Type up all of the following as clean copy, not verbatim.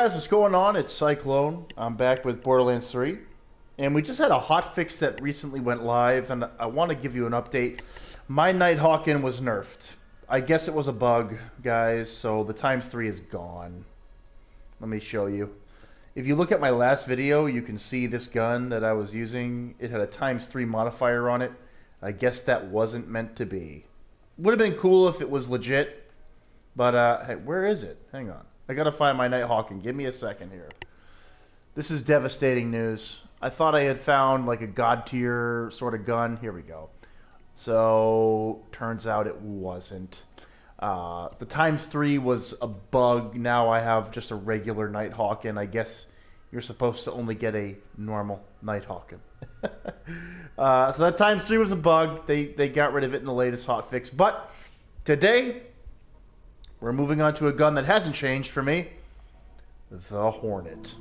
Guys, what's going on? It's Cyclone. I'm back with Borderlands 3. And we just had a hotfix that recently went live, and I want to give you an update. My Nighthawkin was nerfed. I guess it was a bug, guys, so the ×3 is gone. Let me show you. If you look at my last video, you can see this gun that I was using. It had a ×3 modifier on it. I guess that wasn't meant to be. Would have been cool if it was legit, but hey, where is it? Hang on. I gotta find my Nighthawkin. Give me a second here. This is devastating news. I thought I had found like a god tier sort of gun. Here we go. So turns out it wasn't. The ×3 was a bug. Now I have just a regular Nighthawkin. I guess you're supposed to only get a normal Nighthawkin. So that ×3 was a bug. They got rid of it in the latest hotfix. But today we're moving on to a gun that hasn't changed for me. The Hornet.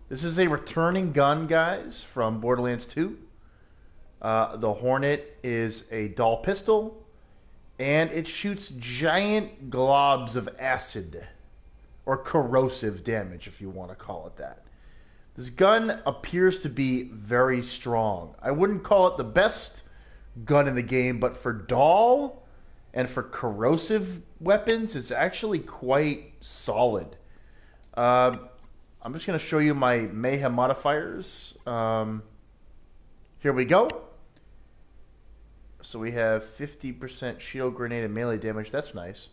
This is a returning gun, guys, from Borderlands 2. The Hornet is a dual pistol, and it shoots giant globs of acid, or corrosive damage, if you want to call it that. This gun appears to be very strong. I wouldn't call it the best gun in the game, but for dual and for corrosive weapons, it's actually quite solid. I'm just going to show you my mayhem modifiers. Here we go. So we have 50% shield, grenade, and melee damage. That's nice.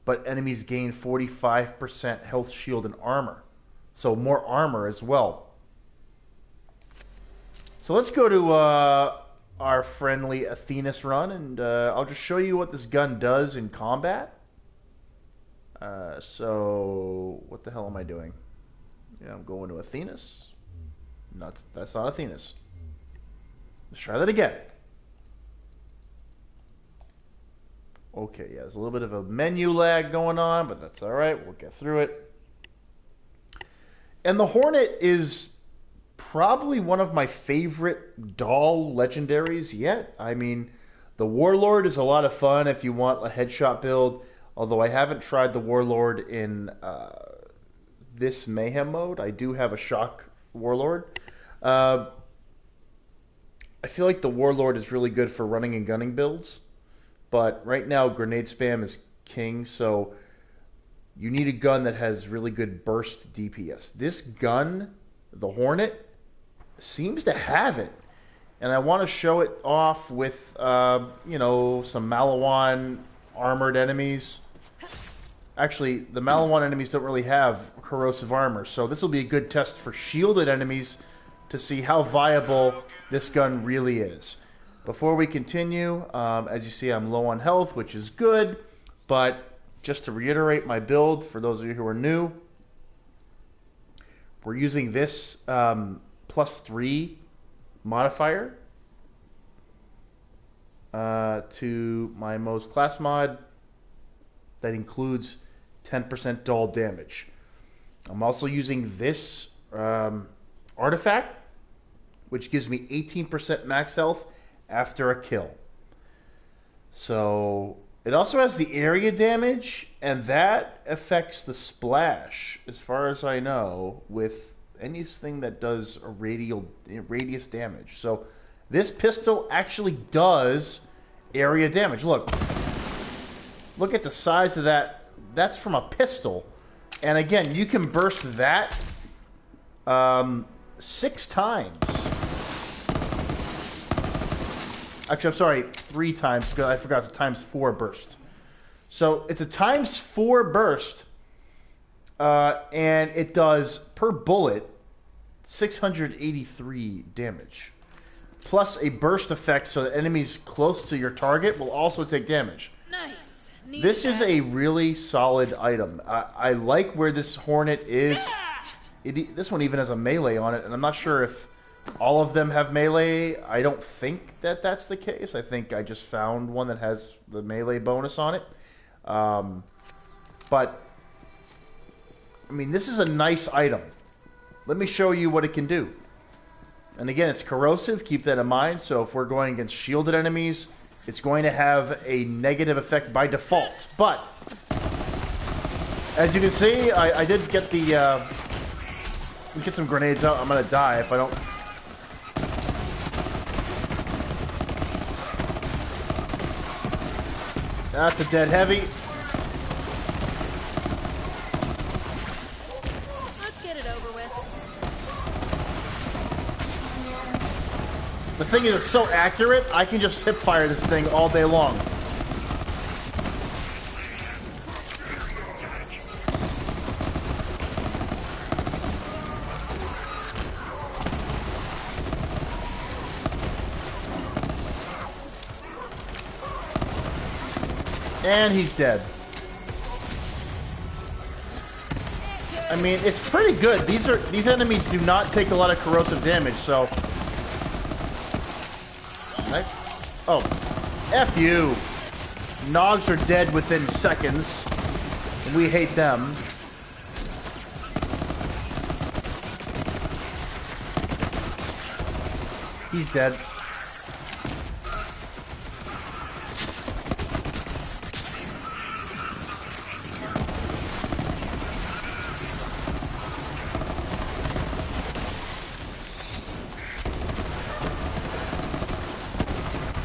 But enemies gain 45% health, shield, and armor. So more armor as well. So let's go to our friendly Athena's run, and I'll just show you what this gun does in combat. So what the hell am I doing? Yeah, I'm going to Athena's. That's not Athena's. Let's try that again. Okay, yeah, there's a little bit of a menu lag going on, but that's all right. We'll get through it. And the Hornet is probably one of my favorite dual legendaries yet. I mean, the Warlord is a lot of fun if you want a headshot build, although I haven't tried the Warlord in this Mayhem mode. I do have a Shock Warlord. I feel like the Warlord is really good for running and gunning builds, but right now grenade spam is king, so you need a gun that has really good burst DPS. This gun, the Hornet, seems to have it. And I want to show it off with, you know, some Malawan armored enemies. Actually, the Malawan enemies don't really have corrosive armor, so this will be a good test for shielded enemies to see how viable this gun really is. Before we continue, as you see, I'm low on health, which is good, but just to reiterate my build, for those of you who are new, we're using this +3 modifier to my most class mod that includes 10% dull damage. I'm also using this artifact, which gives me 18% max health after a kill. So it also has the area damage, and that affects the splash, as far as I know, with anything that does a radius damage. So this pistol actually does area damage. Look at the size of that. That's from a pistol, and again, you can burst that 6 times. Actually, I'm sorry, 3 times, because I forgot it's a ×4 burst. So it's a ×4 burst, and it does, per bullet, 683 damage. Plus a burst effect, so that enemies close to your target will also take damage. Nice. This is a really solid item. I like where this Hornet is. This one even has a melee on it, and I'm not sure if all of them have melee. I don't think that that's the case. I think I just found one that has the melee bonus on it. But, I mean, this is a nice item. Let me show you what it can do. And again, it's corrosive. Keep that in mind. So if we're going against shielded enemies, it's going to have a negative effect by default. But As you can see, I did get the, get some grenades out. I'm gonna die if I don't... That's a dead heavy. Let's get it over with. The thing is, it's so accurate, I can just hip fire this thing all day long. And he's dead. I mean, it's pretty good. These enemies do not take a lot of corrosive damage, so. Oh, F you. Nogs are dead within seconds. We hate them. He's dead.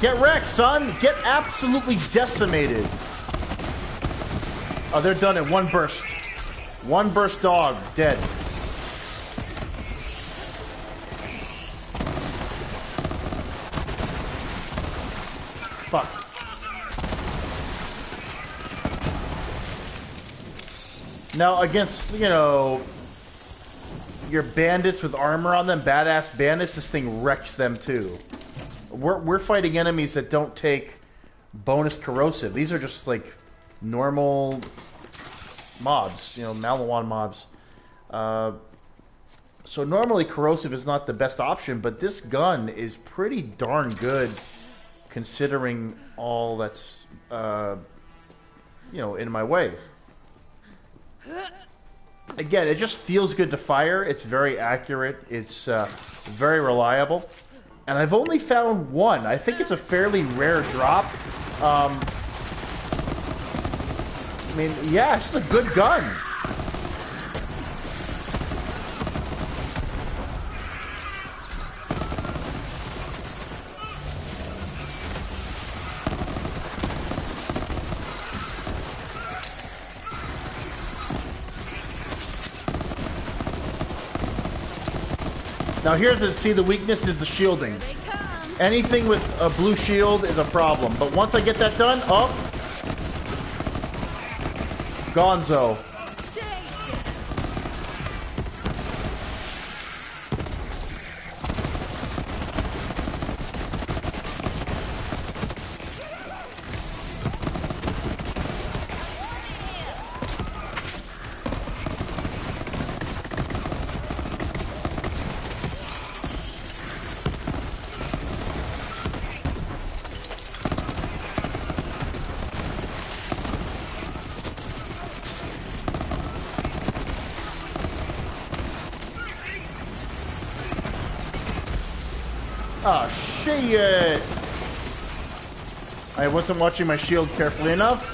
Get wrecked, son! Get absolutely decimated! Oh, they're done in one burst. One burst dog, dead. Fuck. Now, against, you know, your bandits with armor on them, badass bandits, this thing wrecks them too. We're fighting enemies that don't take bonus corrosive. These are just like normal mobs, you know, Malawan mobs. So normally corrosive is not the best option, but this gun is pretty darn good considering all that's, you know, in my way. Again, it just feels good to fire. It's very accurate. It's very reliable. And I've only found one. I think it's a fairly rare drop. I mean, yeah, it's just a good gun. Now here's the weakness is the shielding. Anything with a blue shield is a problem, but once I get that done, oh, Gonzo. Oh, shit! I wasn't watching my shield carefully enough.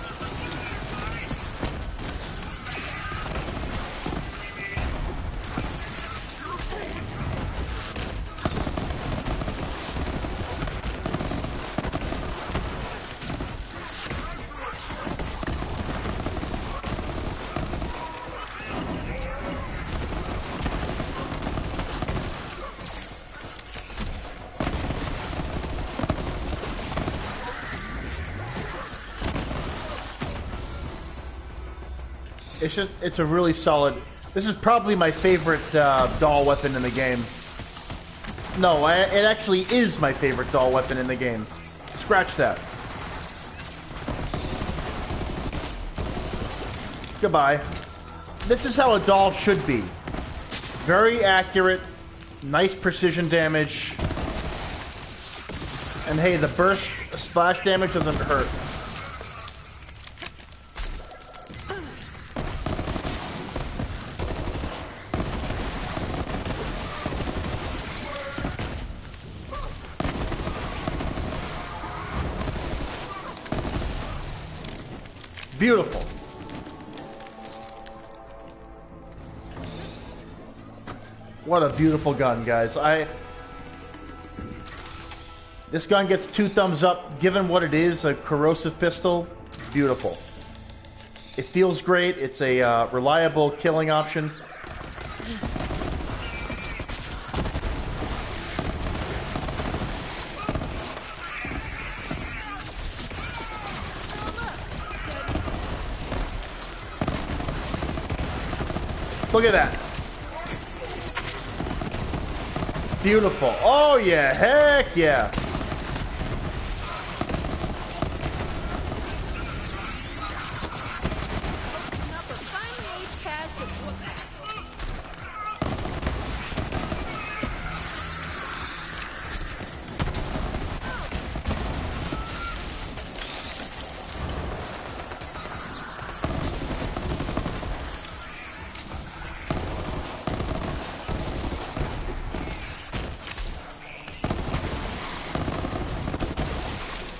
It's a really solid... This is probably my favorite doll weapon in the game. No, it actually is my favorite doll weapon in the game. Scratch that. Goodbye. This is how a doll should be. Very accurate, nice precision damage. And hey, the burst splash damage doesn't hurt. Beautiful. What a beautiful gun, guys. This gun gets 2 thumbs up. Given what it is, a corrosive pistol, beautiful. It feels great. It's a reliable killing option. Look at that. Beautiful. Oh, yeah. Heck yeah.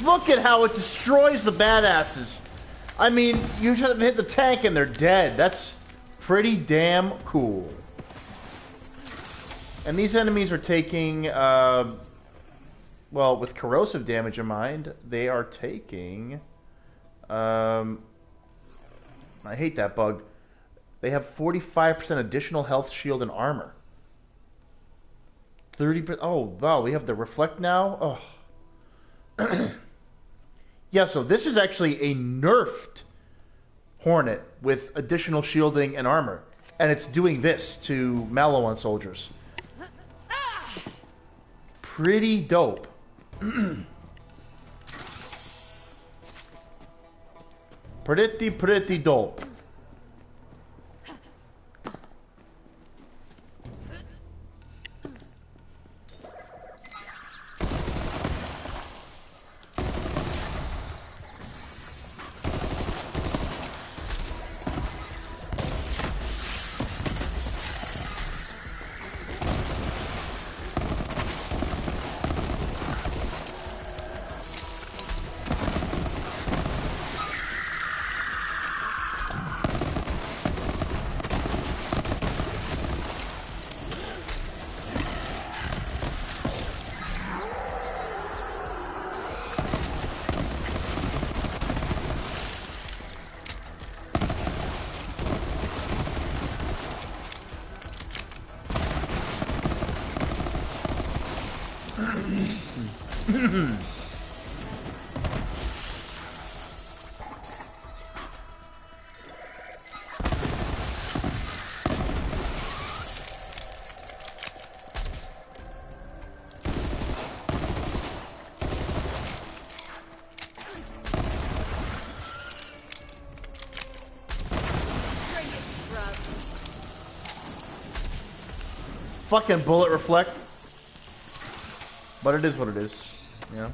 Look at how it destroys the badasses. I mean, you just hit the tank and they're dead. That's pretty damn cool. And these enemies are taking, well, with corrosive damage in mind, they are taking, I hate that bug. They have 45% additional health, shield, and armor. 30%, oh, wow, we have the reflect now? Oh. Yeah, so this is actually a nerfed Hornet with additional shielding and armor. And it's doing this to Maliwan soldiers. Pretty dope. Pretty dope. Fucking bullet reflect. But it is what it is, you know?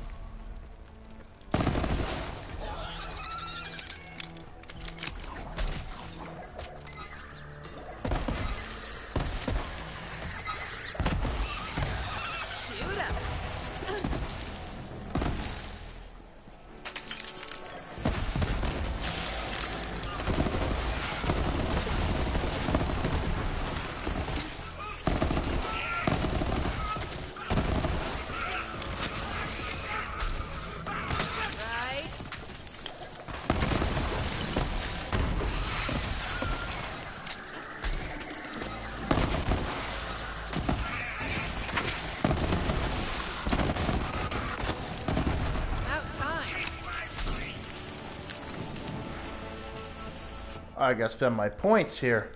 I gotta spend my points here.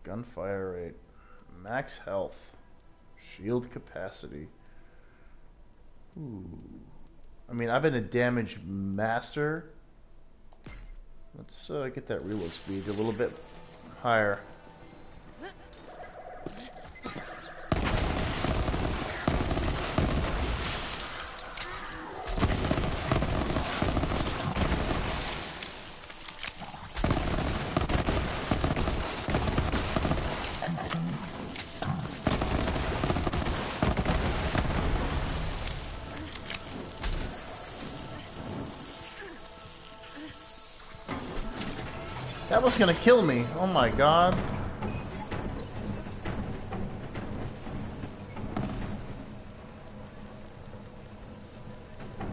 Gunfire rate, max health, shield capacity. Ooh. I mean, I've been a damage master. Let's get that reload speed a little bit higher. That was gonna kill me. Oh my god.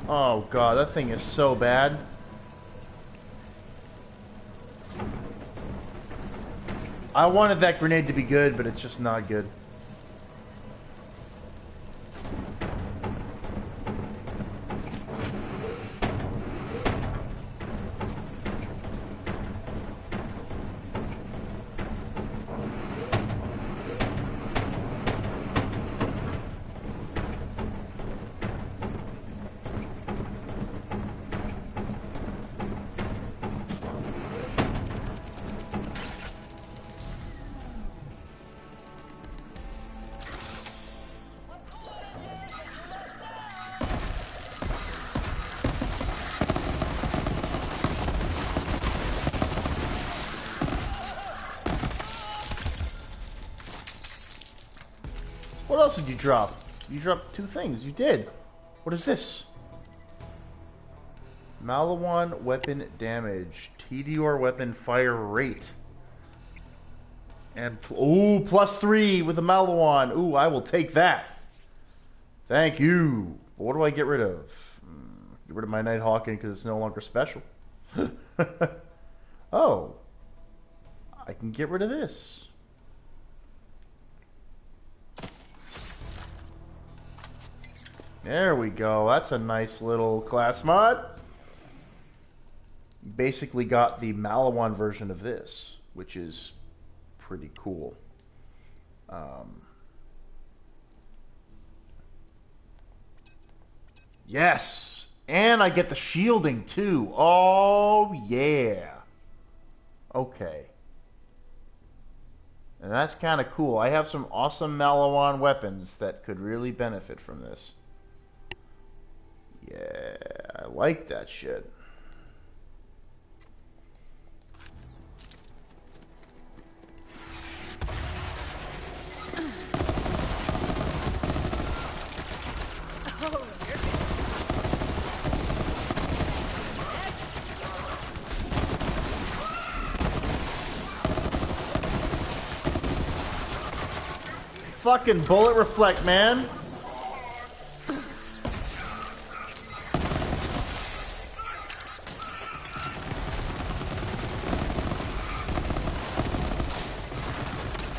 Oh god, that thing is so bad. I wanted that grenade to be good, but it's just not good. What else did you drop? You dropped 2 things. You did. What is this? Malawan weapon damage. TDR weapon fire rate. And, ooh, +3 with the Malawan. Ooh, I will take that. Thank you. But what do I get rid of? Get rid of my Nighthawking because it's no longer special. Oh. I can get rid of this. There we go. That's a nice little class mod. Basically got the Malawan version of this, which is pretty cool. Yes! And I get the shielding too. Oh, yeah. Okay. And that's kind of cool. I have some awesome Malawan weapons that could really benefit from this. Yeah, I like that shit. Fucking bullet reflect, man.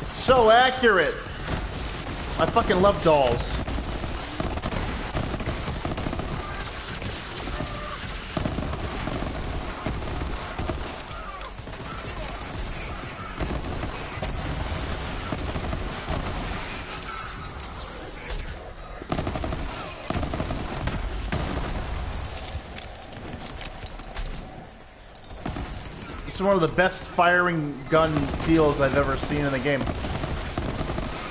So accurate. I fucking love dolls. This is one of the best firing gun feels I've ever seen in the game.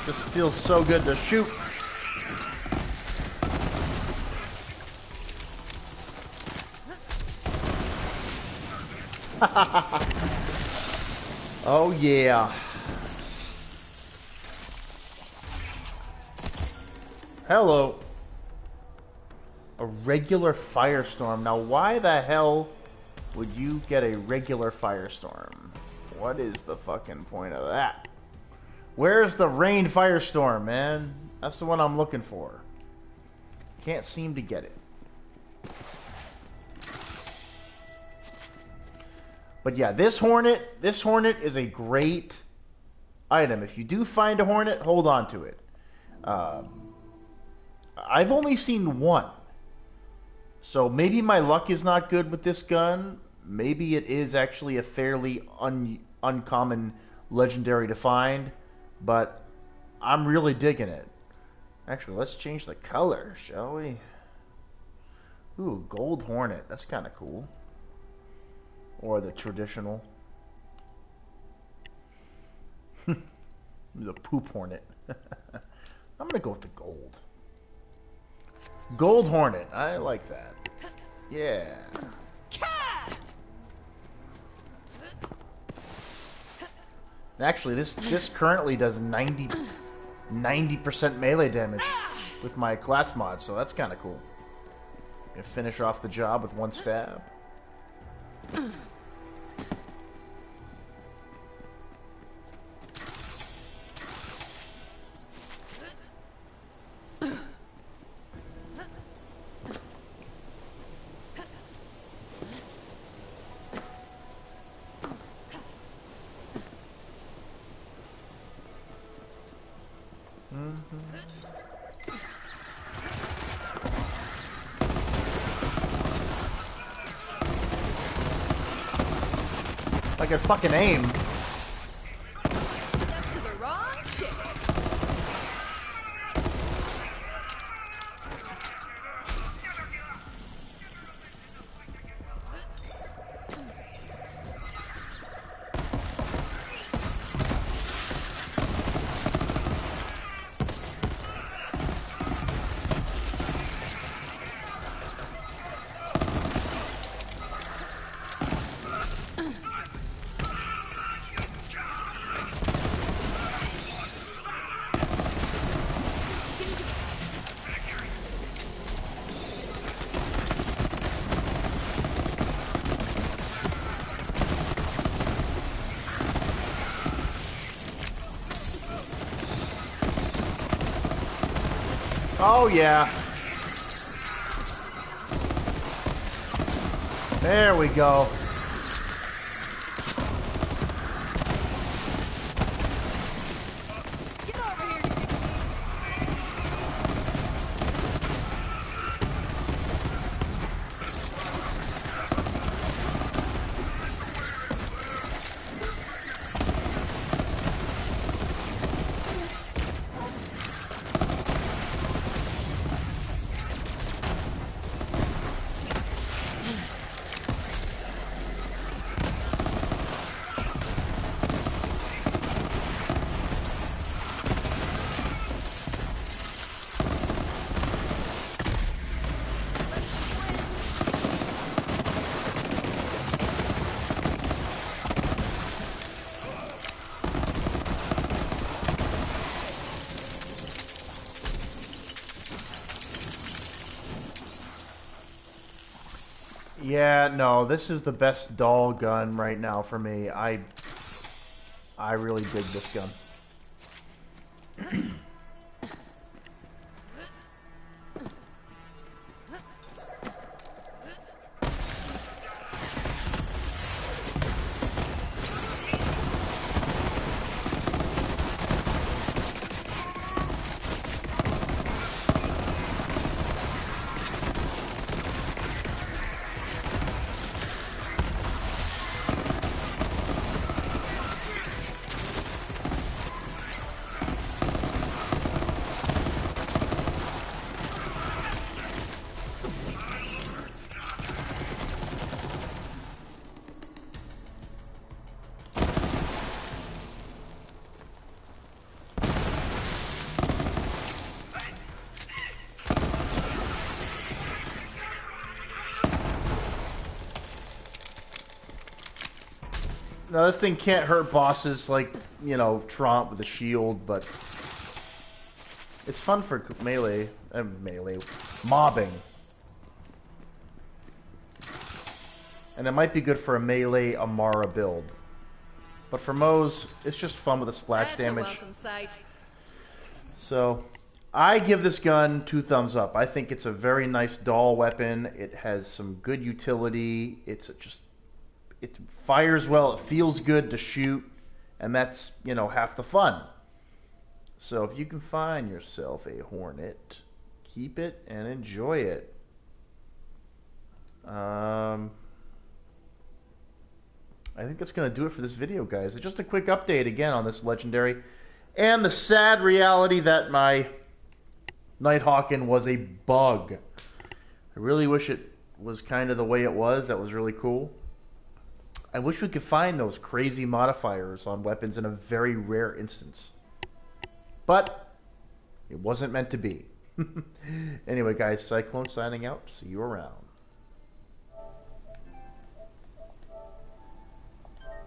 Just feels so good to shoot. Oh yeah. Hello. A regular firestorm. Now why the hell would you get a regular firestorm? What is the fucking point of that? Where's the rain firestorm, man? That's the one I'm looking for. Can't seem to get it. But yeah, this Hornet is a great item. If you do find a Hornet, hold on to it. I've only seen one. So maybe my luck is not good with this gun. Maybe it is actually a fairly uncommon legendary to find. But I'm really digging it. Actually, let's change the color, shall we? Ooh, gold Hornet. That's kind of cool. Or the traditional. The poop Hornet. I'm going to go with the gold. Gold Hornet. I like that. Yeah. Actually, this currently does 90% melee damage with my class mod, so that's kind of cool. Gonna finish off the job with one stab. I can fucking aim. Step to the wrong chick. Oh, yeah. There we go. Get over here. Yeah, no, this is the best doll gun right now for me. I really dig this gun. Now, this thing can't hurt bosses like, you know, Tromp with a shield, but it's fun for melee, mobbing. And it might be good for a melee Amara build. But for Moe's, it's just fun with the splash damage. That's a welcome sight. So, I give this gun 2 thumbs up. I think it's a very nice doll weapon. It has some good utility. It fires well. It feels good to shoot. And that's, you know, half the fun. So if you can find yourself a Hornet, keep it and enjoy it. I think that's going to do it for this video, guys. Just a quick update again on this legendary. And the sad reality that my Nighthawken was a bug. I really wish it was kind of the way it was. That was really cool. I wish we could find those crazy modifiers on weapons in a very rare instance. But it wasn't meant to be. Anyway, guys, Cyclone signing out. See you around.